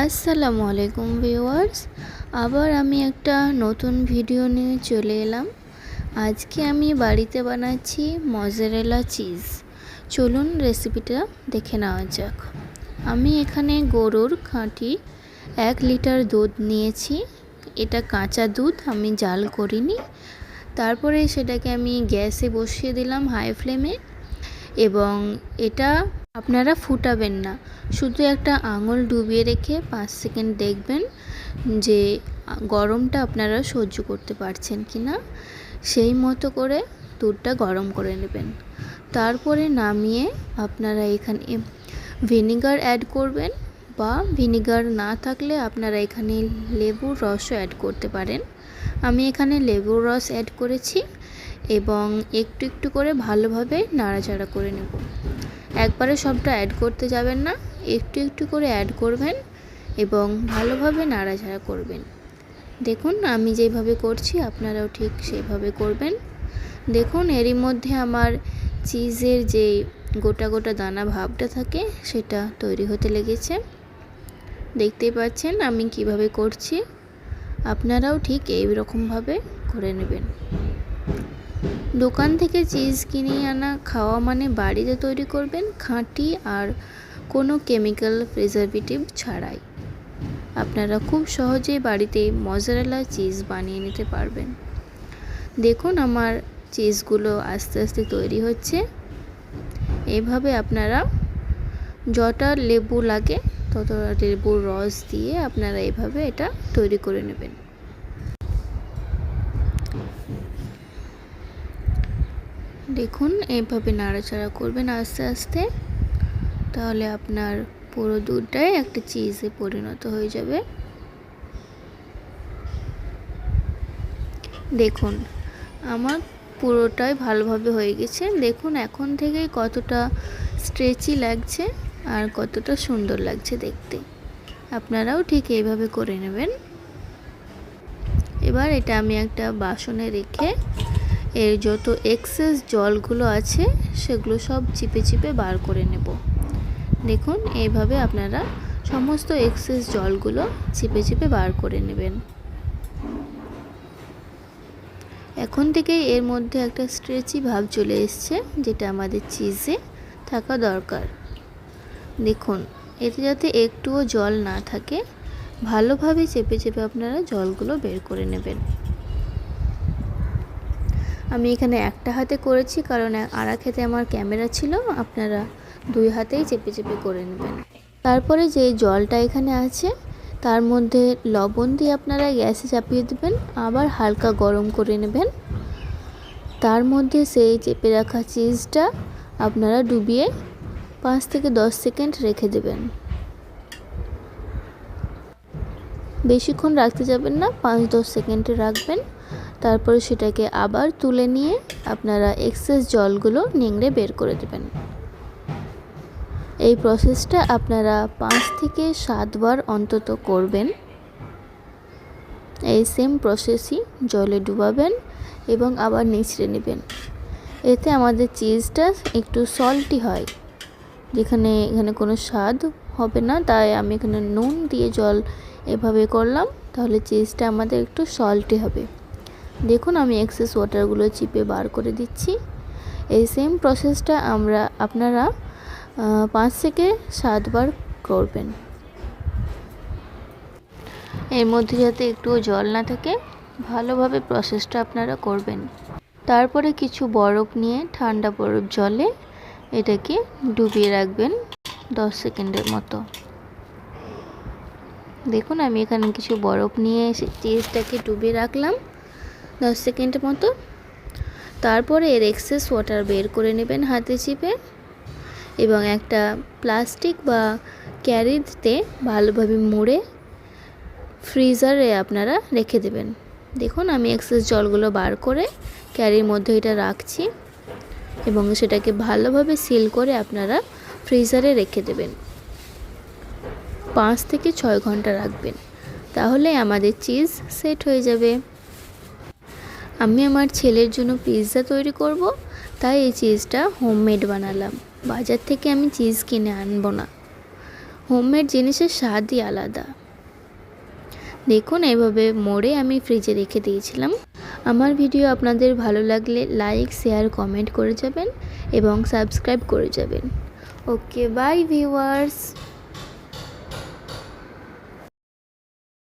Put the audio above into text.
আসসালামু আলাইকুম ভিউয়ার্স, আবার আমি একটা নতুন ভিডিও নিয়ে চলে এলাম। আজকে আমি বাড়িতে বানাচ্ছি মজারেলা চিজ। চলুন রেসিপিটা দেখে নেওয়া যাক। আমি এখানে গরুর খাঁটি 1 লিটার দুধ নিয়েছি। এটা কাঁচা দুধ, আমি জাল করিনি। তারপরে সেটাকে আমি গ্যাসে বসিয়ে দিলাম হাই ফ্লেমে, এবং এটা আপনারা ফুটাবেন না, শুধু একটা আঙুল ডুবিয়ে রেখে 5 সেকেন্ড দেখবেন যে গরমটা আপনারা সহ্য করতে পারছেন কি না। সেই মতো করে দুধটা গরম করে নেবেন। তারপরে নামিয়ে আপনারা এখানে ভিনিগার অ্যাড করবেন, বা ভিনিগার না থাকলে আপনারা এখানে লেবুর রসও অ্যাড করতে পারেন। আমি এখানে লেবুর রস অ্যাড করেছি এবং একটু একটু করে ভালোভাবে নাড়াচাড়া করে নেব। একবারে সবটা অ্যাড করতে যাবেন না, একটু একটু করে অ্যাড করবেন এবং ভালোভাবে নাড়াচাড়া করবেন। দেখুন আমি যেভাবে করছি আপনারাও ঠিক সেভাবে করবেন। দেখুন এরই মধ্যে আমার চিজের যে গোটা গোটা দানা ভাবটা থাকে সেটা তৈরি হতে লেগেছে। দেখতেই পাচ্ছেন আমি কিভাবে করছি, আপনারাও ঠিক এই রকমভাবে করে নেবেন। দোকান থেকে চিজ কিনে আনা খাওয়া মানে বাড়িতে তৈরি করবেন খাঁটি আর কোনো কেমিক্যাল প্রিজারভেটিভ ছাড়াই। আপনারা খুব সহজেই বাড়িতে মজারেলা চিজ বানিয়ে নিতে পারবেন। দেখুন আমার চিজগুলো আস্তে আস্তে তৈরি হচ্ছে। এভাবে আপনারা যতটা লেবু লাগে ততটা লেবুর রস দিয়ে আপনারা এভাবে এটা তৈরি করে নেবেন। দেখুন এইভাবে নাড়াচাড়া করবেন আস্তে আস্তে, তাহলে আপনার পুরো দুধটাই একটা চিজে পরিণত হয়ে যাবে। দেখুন আমার পুরোটাই ভালোভাবে হয়ে গেছে। দেখুন এখন থেকেই কতটা স্ট্রেচি লাগছে আর কতটা সুন্দর লাগছে দেখতে। আপনারাও ঠিক এইভাবে করে নেবেন। এবার এটা আমি একটা বাসনে রেখে এর যত এক্সেস জলগুলো আছে সেগুলো সব চিপে চিপে বার করে নেব। দেখুন এইভাবে আপনারা সমস্ত এক্সেস জলগুলো চিপে চিপে বার করে নেবেন। এখন থেকেই এর মধ্যে একটা স্ট্রেচি ভাব চলে এসছে, যেটা আমাদের চিজে থাকা দরকার। দেখুন এতে যাতে একটুও জল না থাকে, ভালোভাবে চেপে চেপে আপনারা জলগুলো বের করে নেবেন। আমি এখানে একটা হাতে করেছি কারণ আর এক হাতে আমার ক্যামেরা ছিল, আপনারা 2 হাতেই চেপে চেপে করে নেবেন। তারপরে যে জলটা এখানে আছে তার মধ্যে লবণ দিয়ে আপনারা গ্যাসে চাপিয়ে দেবেন, আবার হালকা গরম করে নেবেন। তার মধ্যে সেই চেপে রাখা চিজটা আপনারা ডুবিয়ে 5 থেকে 10 সেকেন্ড রেখে দেবেন। বেশিক্ষণ রাখতে যাবেন না, 5-10 সেকেন্ডে রাখবেন। তারপরে সেটাকে আবার তুলে নিয়ে আপনারা এক্সেস জলগুলো নিংড়ে বের করে দেবেন। এই প্রসেসটা আপনারা 5 থেকে 7 বার অন্তত করবেন। এই সেম প্রসেসই জলে ডুবাবেন এবং আবার নিচড়ে নেবেন। এতে আমাদের চিজটা একটু সল্টি হয়, এখানে কোনো স্বাদ হবে না, তাই আমি এখানে নুন দিয়ে জল এভাবে করলাম, তাহলে চিজটা আমাদের একটু সল্টি হবে। দেখুন আমি এক্সেস ওয়াটারগুলো চিপে বার করে দিচ্ছি। এই সেম প্রসেসটা আপনারা 5 থেকে 7 বার করবেন। এর মধ্যে যাতে একটুও জল না থাকে, ভালোভাবে প্রসেসটা আপনারা করবেন। তারপরে কিছু বরফ নিয়ে ঠান্ডা বরফ জলে এটাকে ডুবিয়ে রাখবেন 10 সেকেন্ডের মতো। দেখুন আমি এখানে কিছু বরফ নিয়ে চিজটাকে ডুবিয়ে রাখলাম 10 সেকেন্ডের মতো। তারপরে এর এক্সেস ওয়াটার বের করে নেবেন হাতে চিপে, এবং একটা প্লাস্টিক বা ক্যারিতে ভালোভাবে মুড়ে ফ্রিজারে আপনারা রেখে দেবেন। দেখুন আমি এক্সেস জলগুলো বার করে ক্যারির মধ্যে এটা রাখছি, এবং সেটাকে ভালোভাবে সিল করে আপনারা ফ্রিজারে রেখে দেবেন। 5 থেকে 6 ঘন্টা রাখবেন, তাহলে আমাদের চিজ সেট হয়ে যাবে। আমি আমার ছেলের জন্য পিৎজা তৈরি করব, তাই এই চিজটা হোমমেড বানালাম। বাজার থেকে আমি চিজ কিনে আনবো না। হোমমেড জিনিসের স্বাদই আলাদা। দেখুন এভাবে মোড়ে আমি ফ্রিজে রেখে দিয়েছিলাম। আমার ভিডিও আপনাদের ভালো লাগলে লাইক, শেয়ার, কমেন্ট করে যাবেন এবং সাবস্ক্রাইব করে যাবেন। ওকে, বাই ভিউয়ার্স।